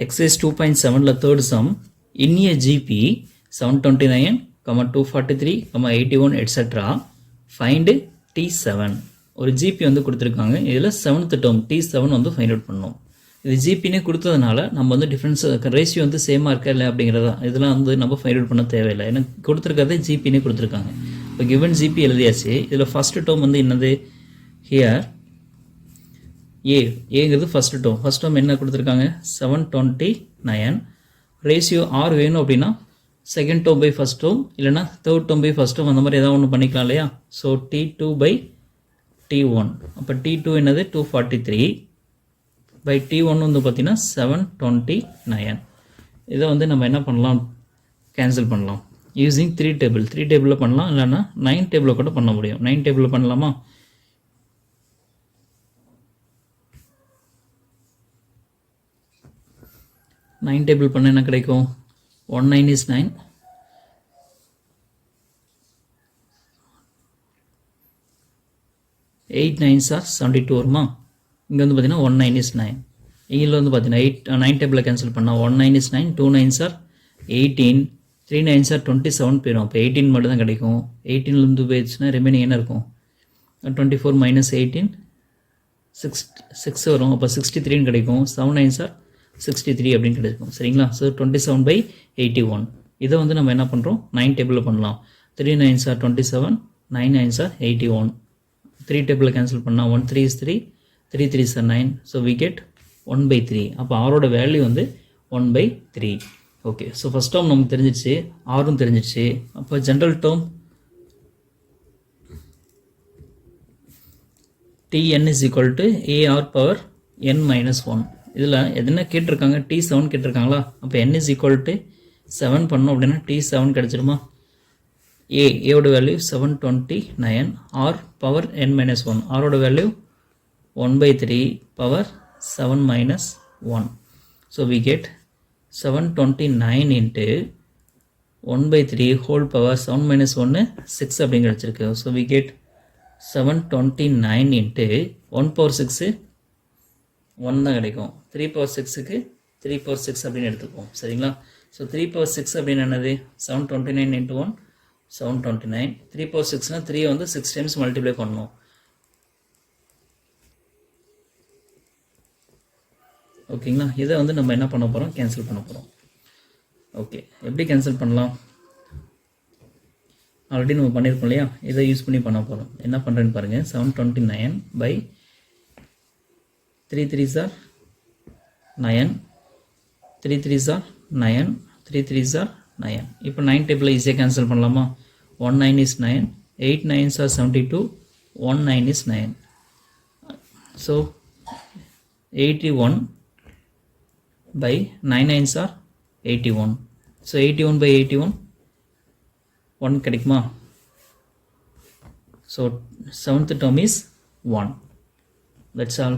Exercise 2.7 third sum. In a GP 729, 243, 81 etc. Find T7. ஒரு GP வந்து கொடுத்துருக்காங்க. இதில் 7th term T7 வந்து ஃபைண்ட் அவுட் பண்ணணும். இது ஜிபினே கொடுத்ததுனால நம்ம வந்து டிஃப்ரென்ஸ் ரேஷியோ வந்து சேமாக இருக்கா இல்லை அப்படிங்கிறதா இதெல்லாம் வந்து நம்ம ஃபைண்ட் அவுட் பண்ண தேவையில்லை. ஏன்னா கொடுத்துருக்கதே ஜிபினே கொடுத்துருக்காங்க. இப்போ கிவன் ஜிபி எழுதியாச்சு. இதில் ஃபஸ்ட்டு டேர்ம் வந்து என்னது ஹியர் ஏங்கிறது ஃபஸ்ட்டு டேர்ம். ஃபஸ்ட் டேர்ம் என்ன கொடுத்துருக்காங்க 729. ரேஷியோ ஆர் வேணும் அப்படின்னா second term by first term இல்லைனா third term by first term அந்த மாதிரி ஏதாவது ஒன்று பண்ணிக்கலாம் இல்லையா. So T2 by T1. அப்போ T2 என்னது 243 by T1 வந்து பார்த்தீங்கன்னா 729. இதை வந்து நம்ம என்ன பண்ணலாம் கேன்சல் பண்ணலாம் யூஸிங் 3 டேபிள். 3 டேபிளில் பண்ணலாம் இல்லைன்னா 9 டேபிளில் கூட பண்ண முடியும். 9 டேபிளில் பண்ணலாமா? நைன் டேபிள் பண்ண என்ன கிடைக்கும் 19 is 9. 8 9s are 72 வருமா? இங்கே வந்து பார்த்தீங்கன்னா 19 is 9. இதில் வந்து பார்த்தீங்கன்னா 9 டேபிளில் கேன்சல் பண்ணால் 19 is 9, 2 9s are 18, 3 9s are 27 போயிடும். அப்போ 18 மட்டும் தான் கிடைக்கும். 18லேருந்து போயிடுச்சுன்னா ரிமைனிங் என்ன இருக்கும் 24 minus 18 6 வரும். அப்போ 63 கிடைக்கும். 7 9s are 63 அப்படின்னு கிடைக்கும். சரிங்களா? So 27 by 81. இதை வந்து நம்ம என்ன பண்ணுறோம் 9 டேபிளில் பண்ணலாம். 3 9s are 27, 9 9s are 81. 3 டேபிளில் கேன்சல் பண்ணால் 1 3 is 3, 3 3s are 9. So we get 1 by 3. அப்போ ஆரோட வேல்யூ வந்து 1 by 3. Okay. So first term நமக்கு தெரிஞ்சிடுச்சு, ஆரும் தெரிஞ்சிடுச்சு. அப்போ general term Tn is equal to AR power n minus 1. இதில் எதுனா கேட்டிருக்காங்க T7 கேட்டிருக்காங்களா? அப்போ n is equal to 7 பண்ணோம் அப்படின்னா T7 கிடச்சிடுமா? ஏவோட value 729 r power n minus 1. ஆரோட value 1 by 3 power 7 minus 1. So we get 729 into 1 by 3 whole power 7 minus 1 6 அப்படின்னு கிடச்சிருக்கு. So we get 729 into 1 power 6 1 தான் கிடைக்கும். 3 power 6க்கு 3 power 6 அப்படின்னு எடுத்துப்போம். சரிங்களா? ஸோ 3 power 6 அப்படின்னு என்னது 729 into 1 729. 3 power 6னா 3 வந்து 6 times மல்டிப்ளை பண்ணணும். ஓகேங்களா? இதை வந்து நம்ம என்ன பண்ண போகிறோம் கேன்சல் பண்ண போகிறோம். ஓகே. எப்படி கேன்சல் பண்ணலாம்? ஆல்ரெடி நம்ம பண்ணியிருக்கோம் இல்லையா, இதை யூஸ் பண்ணி பண்ண போகிறோம். என்ன பண்ணுறேன்னு பாருங்கள். 729 by 3 3s are 9, 3 3s are 9, 3 3s are 9. இப்போ 9 டேபிளில் ஈஸியாக கேன்சல் பண்ணலாமா? 1 9 is 9, 8 9s are 72, 1 9 is 9. So 81 by 9 9s are 81. So 81 by 81 1 கிடைக்குமா? So 7th term is 1. That's all.